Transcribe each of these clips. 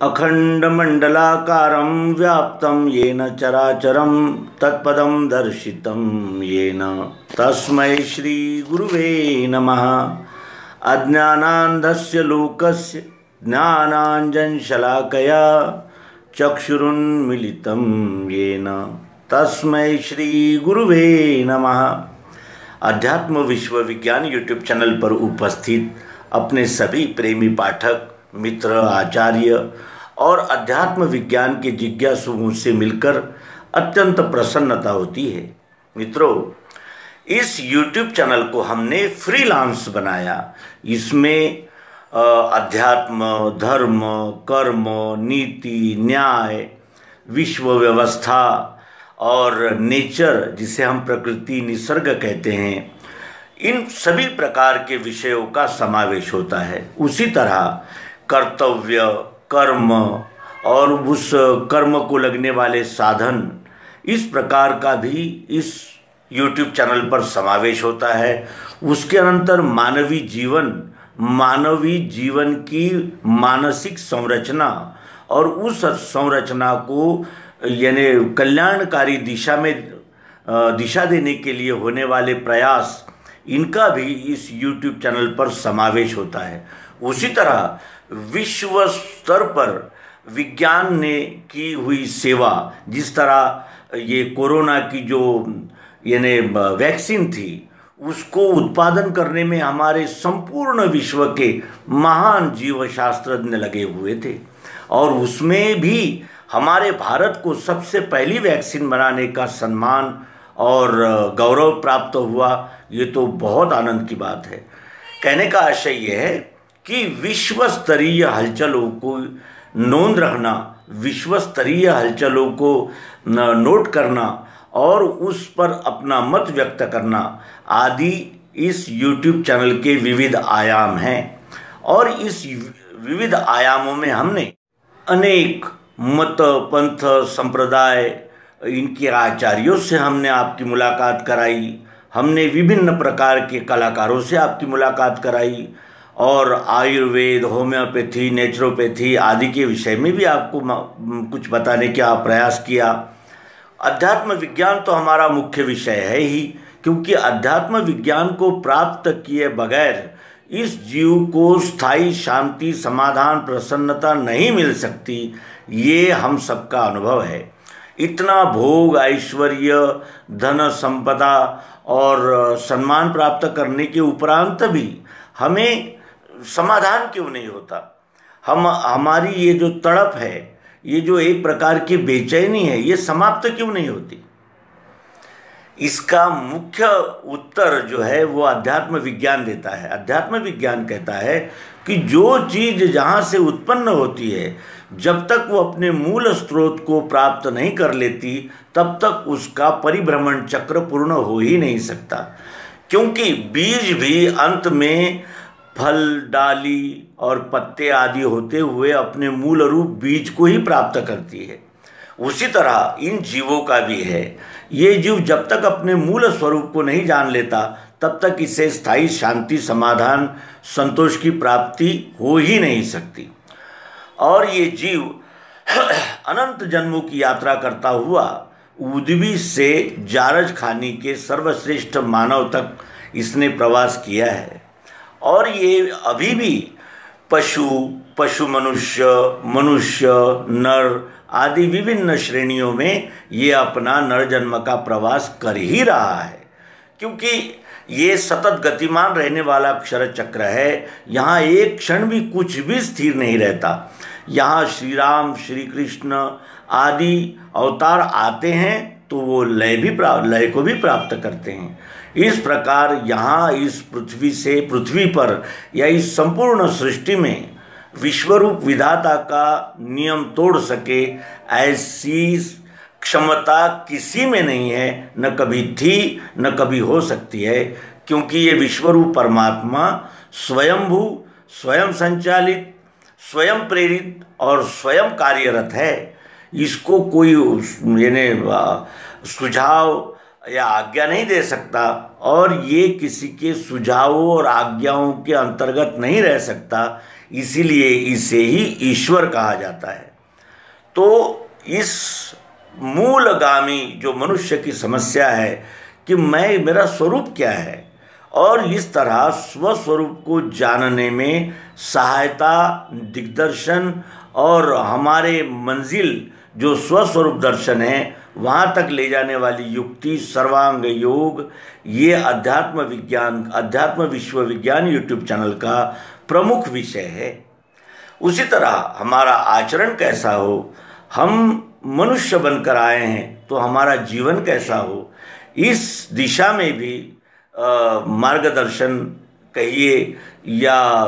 अखंडमंडलाकारं व्याप्तं येन चराचरं तत्पदं दर्शितं येन तस्मै श्री गुरुवे नमः। अज्ञानान्धस्य लोकस्य ज्ञानाञ्जनशलाकया चक्षुरुन्मीलितं येन तस्मै श्री गुरुवे नमः। अध्यात्म विश्व विज्ञान यूट्यूब चैनल पर उपस्थित अपने सभी प्रेमी पाठक मित्र आचार्य और अध्यात्म विज्ञान के जिज्ञासुओं से मिलकर अत्यंत प्रसन्नता होती है। मित्रों, इस YouTube चैनल को हमने फ्रीलांस बनाया। इसमें अध्यात्म, धर्म, कर्म, नीति, न्याय, विश्व व्यवस्था और नेचर, जिसे हम प्रकृति निसर्ग कहते हैं, इन सभी प्रकार के विषयों का समावेश होता है। उसी तरह कर्तव्य, कर्म और उस कर्म को लगने वाले साधन, इस प्रकार का भी इस YouTube चैनल पर समावेश होता है। उसके अनंतर मानवीय जीवन की मानसिक संरचना और उस संरचना को यानी कल्याणकारी दिशा देने के लिए होने वाले प्रयास, इनका भी इस YouTube चैनल पर समावेश होता है। उसी तरह विश्व स्तर पर विज्ञान ने की हुई सेवा, जिस तरह ये कोरोना की जो यानी वैक्सीन थी, उसको उत्पादन करने में हमारे संपूर्ण विश्व के महान जीवशास्त्रज्ञ लगे हुए थे और उसमें भी हमारे भारत को सबसे पहली वैक्सीन बनाने का सम्मान और गौरव प्राप्त हुआ। ये तो बहुत आनंद की बात है। कहने का आशय यह है कि विश्व स्तरीय हलचलों को नोंद रखना, विश्व स्तरीय हलचलों को नोट करना और उस पर अपना मत व्यक्त करना आदि इस YouTube चैनल के विविध आयाम हैं। और इस विविध आयामों में हमने अनेक मत, पंथ, संप्रदाय, इनके आचार्यों से हमने आपकी मुलाकात कराई। हमने विभिन्न प्रकार के कलाकारों से आपकी मुलाकात कराई और आयुर्वेद, होम्योपैथी, नेचुरोपैथी आदि के विषय में भी आपको कुछ बताने का प्रयास किया। अध्यात्म विज्ञान तो हमारा मुख्य विषय है ही, क्योंकि अध्यात्म विज्ञान को प्राप्त किए बगैर इस जीव को स्थायी शांति, समाधान, प्रसन्नता नहीं मिल सकती। ये हम सबका अनुभव है। इतना भोग, ऐश्वर्य, धन, संपदा और सम्मान प्राप्त करने के उपरांत भी हमें समाधान क्यों नहीं होता? हमारी ये जो तड़प है, ये जो एक प्रकार की बेचैनी है, ये समाप्त क्यों नहीं होती? इसका मुख्य उत्तर जो है वो अध्यात्म विज्ञान देता है। अध्यात्म विज्ञान कहता है कि जो चीज़ जहाँ से उत्पन्न होती है, जब तक वो अपने मूल स्रोत को प्राप्त नहीं कर लेती, तब तक उसका परिभ्रमण चक्र पूर्ण हो ही नहीं सकता। क्योंकि बीज भी अंत में फल, डाली और पत्ते आदि होते हुए अपने मूल रूप बीज को ही प्राप्त करती है। उसी तरह इन जीवों का भी है। ये जीव जब तक अपने मूल स्वरूप को नहीं जान लेता, तब तक इसे स्थायी शांति, समाधान, संतोष की प्राप्ति हो ही नहीं सकती। और ये जीव अनंत जन्मों की यात्रा करता हुआ उद्भी से जारज खानी के सर्वश्रेष्ठ मानव तक इसने प्रवास किया है। और ये अभी भी पशु मनुष्य, नर आदि विभिन्न श्रेणियों में ये अपना नर जन्म का प्रवास कर ही रहा है, क्योंकि ये सतत गतिमान रहने वाला अक्षर चक्र है। यहाँ एक क्षण भी कुछ भी स्थिर नहीं रहता। यहाँ श्री राम, श्री कृष्ण आदि अवतार आते हैं तो वो लय को भी प्राप्त करते हैं। इस प्रकार यहाँ इस पृथ्वी पर या इस संपूर्ण सृष्टि में विश्वरूप विधाता का नियम तोड़ सके ऐसी क्षमता किसी में नहीं है, न कभी थी न कभी हो सकती है। क्योंकि ये विश्वरूप परमात्मा स्वयंभू, स्वयं संचालित, स्वयं प्रेरित और स्वयं कार्यरत है। इसको कोई यानी सुझाव या आज्ञा नहीं दे सकता, और ये किसी के सुझावों और आज्ञाओं के अंतर्गत नहीं रह सकता, इसीलिए इसे ही ईश्वर कहा जाता है। तो इस मूलगामी जो मनुष्य की समस्या है कि मेरा स्वरूप क्या है, और इस तरह स्वस्वरूप को जानने में सहायता, दिग्दर्शन और हमारे मंजिल जो स्वस्वरूप दर्शन है वहाँ तक ले जाने वाली युक्ति सर्वांग योग, ये अध्यात्म विश्व विज्ञान यूट्यूब चैनल का प्रमुख विषय है। उसी तरह हमारा आचरण कैसा हो, हम मनुष्य बनकर आए हैं तो हमारा जीवन कैसा हो, इस दिशा में भी मार्गदर्शन कहिए या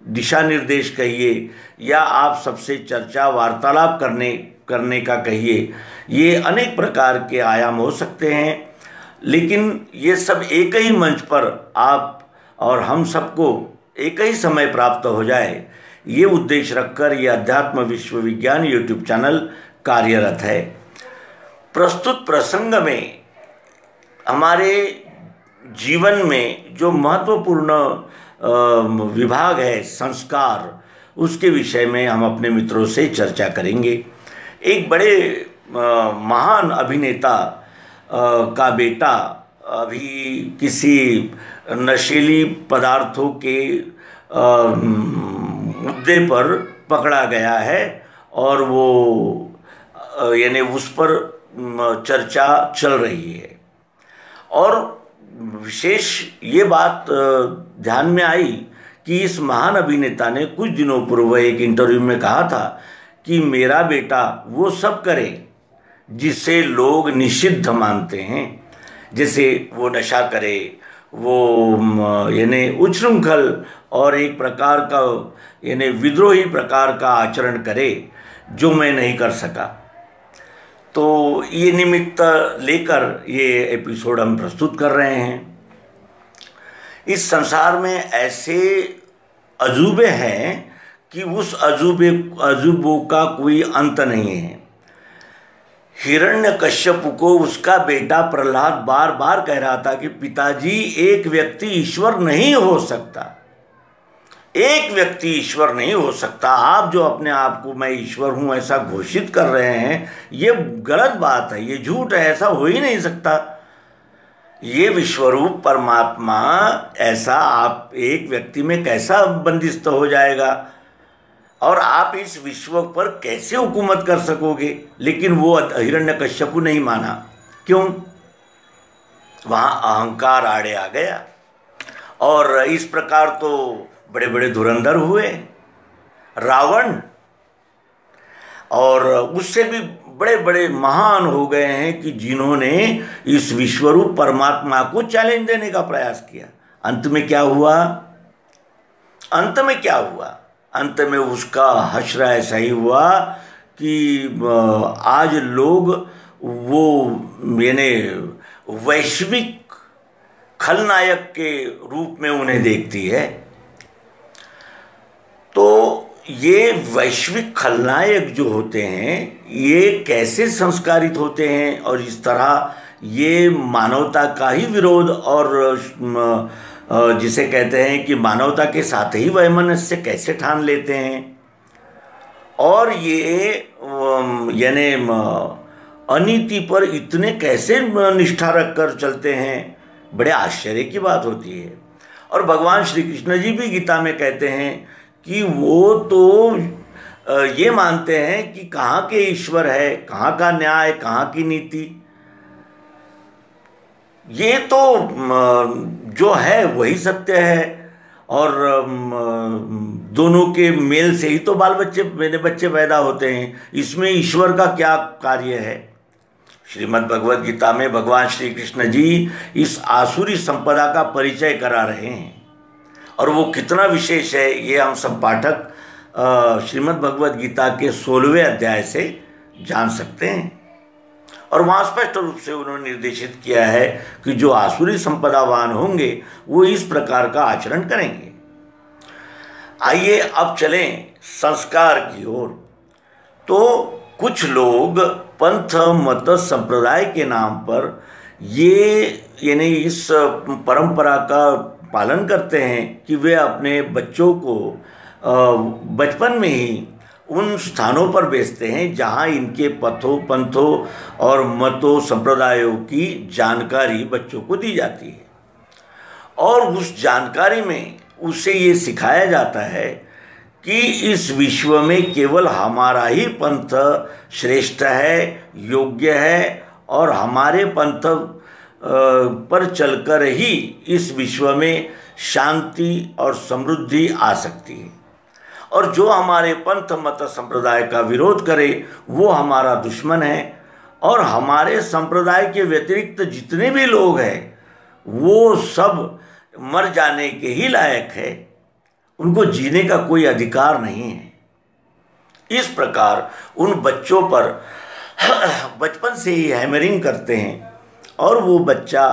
दिशा निर्देश कहिए, या आप सबसे चर्चा वार्तालाप करने का कहिए, ये अनेक प्रकार के आयाम हो सकते हैं। लेकिन ये सब एक ही मंच पर आप और हम सबको एक ही समय प्राप्त हो जाए, ये उद्देश्य रखकर ये अध्यात्म विश्व विज्ञान यूट्यूब चैनल कार्यरत है। प्रस्तुत प्रसंग में हमारे जीवन में जो महत्वपूर्ण विभाग है संस्कार, उसके विषय में हम अपने मित्रों से चर्चा करेंगे। एक बड़े महान अभिनेता का बेटा अभी किसी नशीली पदार्थों के मुद्दे पर पकड़ा गया है, और वो यानी उस पर चर्चा चल रही है। और विशेष ये बात ध्यान में आई कि इस महान अभिनेता ने कुछ दिनों पूर्व एक इंटरव्यू में कहा था कि मेरा बेटा वो सब करे जिसे लोग निषिद्ध मानते हैं, जैसे वो नशा करे, वो यानी उच्छृंखल और एक प्रकार का यानी विद्रोही प्रकार का आचरण करे, जो मैं नहीं कर सका। तो ये निमित्त लेकर ये एपिसोड हम प्रस्तुत कर रहे हैं। इस संसार में ऐसे अजूबे हैं कि उस अजूबों का कोई अंत नहीं है। हिरण्यकश्यप को उसका बेटा प्रहलाद बार बार कह रहा था कि पिताजी, एक व्यक्ति ईश्वर नहीं हो सकता, एक व्यक्ति ईश्वर नहीं हो सकता। आप जो अपने आप को मैं ईश्वर हूँ ऐसा घोषित कर रहे हैं, ये गलत बात है, ये झूठ है, ऐसा हो ही नहीं सकता। ये विश्वरूप परमात्मा ऐसा आप एक व्यक्ति में कैसा बंदिस्त हो जाएगा, और आप इस विश्व पर कैसे हुकूमत कर सकोगे। लेकिन वो हिरण्यकश्यप नहीं माना। क्यों? वहाँ अहंकार आड़े आ गया, और इस प्रकार तो बड़े बड़े धुरंधर हुए रावण, और उससे भी बड़े बड़े महान हो गए हैं कि जिन्होंने इस विश्वरूप परमात्मा को चैलेंज देने का प्रयास किया। अंत में क्या हुआ? अंत में उसका हश्र ऐसा ही हुआ कि आज लोग वो यानी वैश्विक खलनायक के रूप में उन्हें देखती है। तो ये वैश्विक खलनायक जो होते हैं, ये कैसे संस्कारित होते हैं, और इस तरह ये मानवता का ही विरोध और जिसे कहते हैं कि मानवता के साथ ही वैमनस्य कैसे ठान लेते हैं, और ये यानी अनीति पर इतने कैसे निष्ठा रखकर चलते हैं, बड़े आश्चर्य की बात होती है। और भगवान श्री कृष्ण जी भी गीता में कहते हैं कि वो तो ये मानते हैं कि कहाँ के ईश्वर है, कहाँ का न्याय, कहाँ की नीति। ये तो जो है वही सत्य है, और दोनों के मेल से ही तो मेरे बच्चे पैदा होते हैं। इसमें ईश्वर का क्या कार्य है? श्रीमद् भगवद गीता में भगवान श्री कृष्ण जी इस आसुरी संपदा का परिचय करा रहे हैं, और वो कितना विशेष है ये हम सब पाठक श्रीमद् भगवद गीता के 16वें अध्याय से जान सकते हैं। और वहाँ स्पष्ट रूप से उन्होंने निर्देशित किया है कि जो आसुरी संपदावान होंगे वो इस प्रकार का आचरण करेंगे। आइए अब चलें संस्कार की ओर। तो कुछ लोग पंथ मत संप्रदाय के नाम पर ये यानी इस परंपरा का पालन करते हैं कि वे अपने बच्चों को बचपन में ही उन स्थानों पर भेजते हैं जहाँ इनके पथों पंथों और मतों संप्रदायों की जानकारी बच्चों को दी जाती है। और उस जानकारी में उसे ये सिखाया जाता है कि इस विश्व में केवल हमारा ही पंथ श्रेष्ठ है, योग्य है, और हमारे पंथ पर चलकर ही इस विश्व में शांति और समृद्धि आ सकती है। और जो हमारे पंथ मत संप्रदाय का विरोध करे वो हमारा दुश्मन है, और हमारे संप्रदाय के व्यतिरिक्त जितने भी लोग हैं वो सब मर जाने के ही लायक है, उनको जीने का कोई अधिकार नहीं है। इस प्रकार उन बच्चों पर बचपन से ही हैमरिंग करते हैं, और वो बच्चा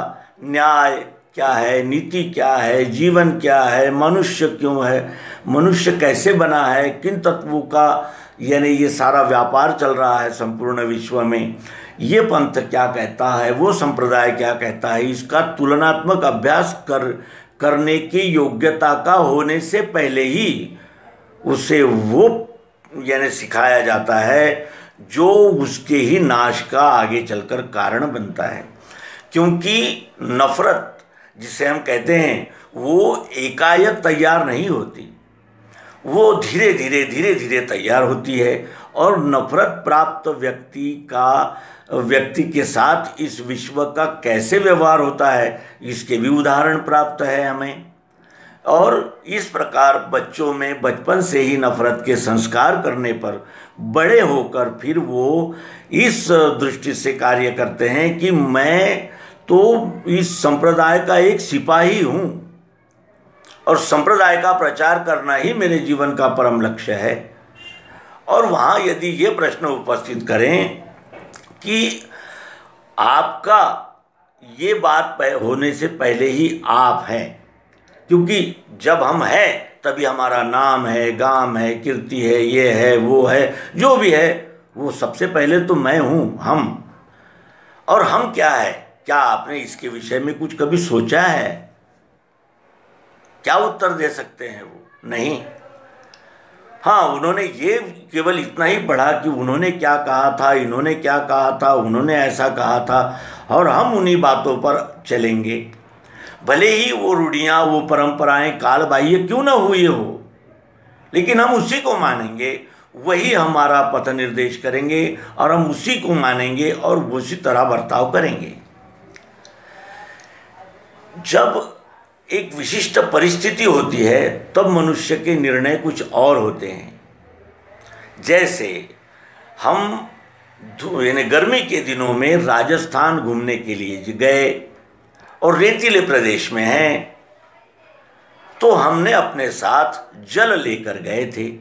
न्याय क्या है, नीति क्या है, जीवन क्या है, मनुष्य क्यों है, मनुष्य कैसे बना है, किन तत्वों का यानी ये सारा व्यापार चल रहा है संपूर्ण विश्व में, ये पंथ क्या कहता है, वो संप्रदाय क्या कहता है, इसका तुलनात्मक अभ्यास करने की योग्यता का होने से पहले ही उसे वो यानी सिखाया जाता है जो उसके ही नाश का आगे चलकर कारण बनता है। क्योंकि नफरत जिसे हम कहते हैं वो एकाएक तैयार नहीं होती, वो धीरे धीरे तैयार होती है। और नफरत प्राप्त व्यक्ति के साथ इस विश्व का कैसे व्यवहार होता है इसके भी उदाहरण प्राप्त है हमें। और इस प्रकार बच्चों में बचपन से ही नफरत के संस्कार करने पर बड़े होकर फिर वो इस दृष्टि से कार्य करते हैं कि मैं तो इस संप्रदाय का एक सिपाही हूँ और संप्रदाय का प्रचार करना ही मेरे जीवन का परम लक्ष्य है। और वहाँ यदि ये प्रश्न उपस्थित करें कि आपका ये बात होने से पहले ही आप हैं, क्योंकि जब हम हैं तभी हमारा नाम है, गाम है, कीर्ति है, ये है, वो है, जो भी है, वो सबसे पहले तो मैं हूँ, हम। और हम क्या है, क्या आपने इसके विषय में कुछ कभी सोचा है? क्या उत्तर दे सकते हैं वो? नहीं। हाँ, उन्होंने ये केवल इतना ही पढ़ा कि उन्होंने क्या कहा था, इन्होंने क्या कहा था, उन्होंने ऐसा कहा था, और हम उन्हीं बातों पर चलेंगे, भले ही वो रूढ़ियाँ, वो परंपराएं काल बाह्य क्यों ना हुई हो, लेकिन हम उसी को मानेंगे, वही हमारा पथ निर्देश करेंगे, और हम उसी को मानेंगे और उसी तरह बर्ताव करेंगे। जब एक विशिष्ट परिस्थिति होती है तब मनुष्य के निर्णय कुछ और होते हैं। जैसे हम यानी गर्मी के दिनों में राजस्थान घूमने के लिए गए और रेतीले प्रदेश में हैं, तो हमने अपने साथ जल लेकर गए थे,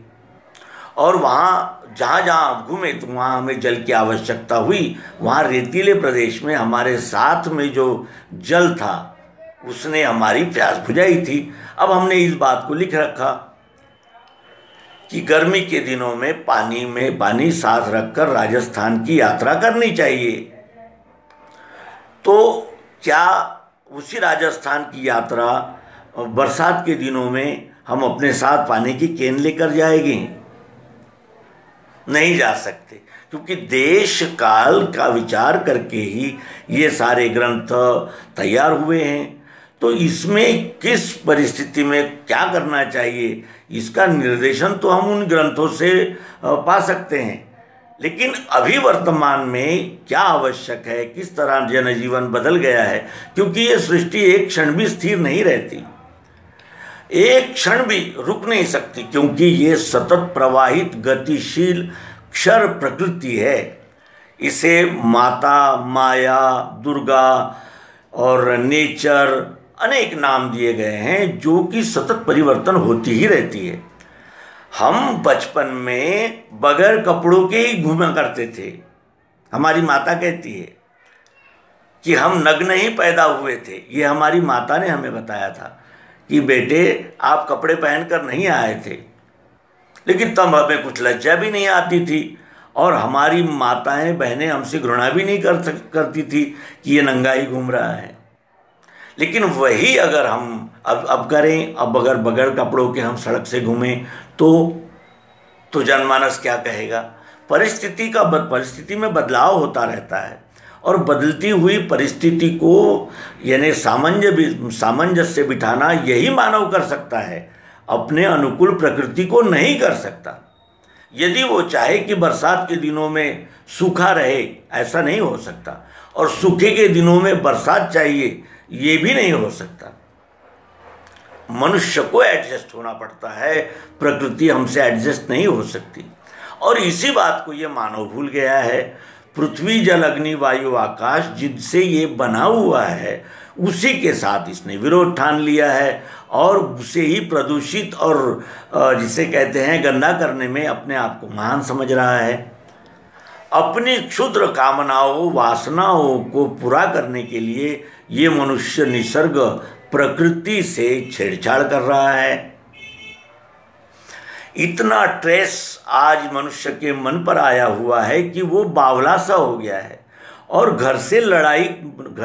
और वहाँ जहाँ जहाँ घूमे तो वहाँ हमें जल की आवश्यकता हुई। वहाँ रेतीले प्रदेश में हमारे साथ में जो जल था उसने हमारी प्यास बुझाई थी। अब हमने इस बात को लिख रखा कि गर्मी के दिनों में पानी साथ रखकर राजस्थान की यात्रा करनी चाहिए। तो क्या उसी राजस्थान की यात्रा बरसात के दिनों में हम अपने साथ पानी की केन लेकर जाएंगे? नहीं जा सकते, क्योंकि देश काल का विचार करके ही ये सारे ग्रंथ तैयार हुए हैं। तो इसमें किस परिस्थिति में क्या करना चाहिए इसका निर्देशन तो हम उन ग्रंथों से पा सकते हैं, लेकिन अभी वर्तमान में क्या आवश्यक है, किस तरह जनजीवन बदल गया है, क्योंकि ये सृष्टि एक क्षण भी स्थिर नहीं रहती, एक क्षण भी रुक नहीं सकती, क्योंकि ये सतत प्रवाहित गतिशील क्षर प्रकृति है। इसे माता, माया, दुर्गा और नेचर अनेक नाम दिए गए हैं, जो कि सतत परिवर्तन होती ही रहती है। हम बचपन में बगैर कपड़ों के ही घूमा करते थे। हमारी माता कहती है कि हम नग्न ही पैदा हुए थे। ये हमारी माता ने हमें बताया था कि बेटे आप कपड़े पहनकर नहीं आए थे। लेकिन तब हमें कुछ लज्जा भी नहीं आती थी, और हमारी माताएं बहनें हमसे घृणा भी नहीं करती थी कि ये नंगा ही घूम रहा है। लेकिन वही अगर हम अब करें, अब अगर बगैर कपड़ों के हम सड़क से घूमें तो जनमानस क्या कहेगा। परिस्थिति में बदलाव होता रहता है और बदलती हुई परिस्थिति को यानी सामंजस्य बिठाना यही मानव कर सकता है, अपने अनुकूल प्रकृति को नहीं कर सकता। यदि वो चाहे कि बरसात के दिनों में सूखा रहे, ऐसा नहीं हो सकता, और सूखे के दिनों में बरसात चाहिए, ये भी नहीं हो सकता। मनुष्य को एडजस्ट होना पड़ता है, प्रकृति हमसे एडजस्ट नहीं हो सकती। और इसी बात को ये मानव भूल गया है। पृथ्वी जल अग्नि वायु आकाश जिनसे ये बना हुआ है, उसी के साथ इसने विरोध ठान लिया है और उसे ही प्रदूषित और जिसे कहते हैं गंदा करने में अपने आप को महान समझ रहा है। अपनी क्षुद्र कामनाओं वासनाओं को पूरा करने के लिए ये मनुष्य निसर्ग प्रकृति से छेड़छाड़ कर रहा है। इतना ट्रेस आज मनुष्य के मन पर आया हुआ है कि वो बावला सा हो गया है और घर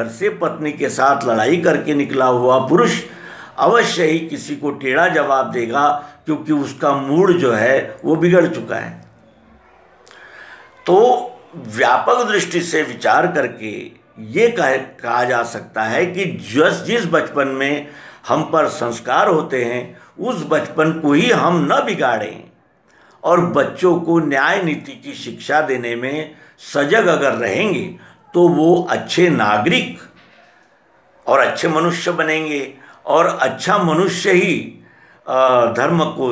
से पत्नी के साथ लड़ाई करके निकला हुआ पुरुष अवश्य ही किसी को टेढ़ा जवाब देगा, क्योंकि उसका मूड जो है वो बिगड़ चुका है। तो व्यापक दृष्टि से विचार करके ये कहा जा सकता है कि जिस बचपन में हम पर संस्कार होते हैं, उस बचपन को ही हम न बिगाड़ें और बच्चों को न्याय नीति की शिक्षा देने में सजग अगर रहेंगे तो वो अच्छे नागरिक और अच्छे मनुष्य बनेंगे। और अच्छा मनुष्य ही धर्म को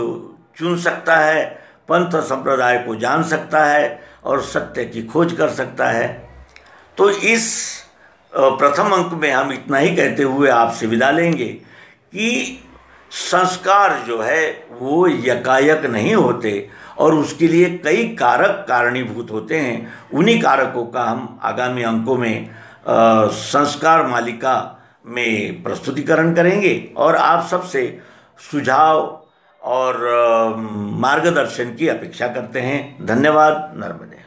चुन सकता है, पंथ संप्रदाय को जान सकता है और सत्य की खोज कर सकता है। तो इस प्रथम अंक में हम इतना ही कहते हुए आपसे विदा लेंगे कि संस्कार जो है वो यकायक नहीं होते और उसके लिए कई कारक कारणीभूत होते हैं। उन्हीं कारकों का हम आगामी अंकों में संस्कार मालिका में प्रस्तुतिकरण करेंगे और आप सबसे सुझाव और मार्गदर्शन की अपेक्षा करते हैं। धन्यवाद। नर्मदे।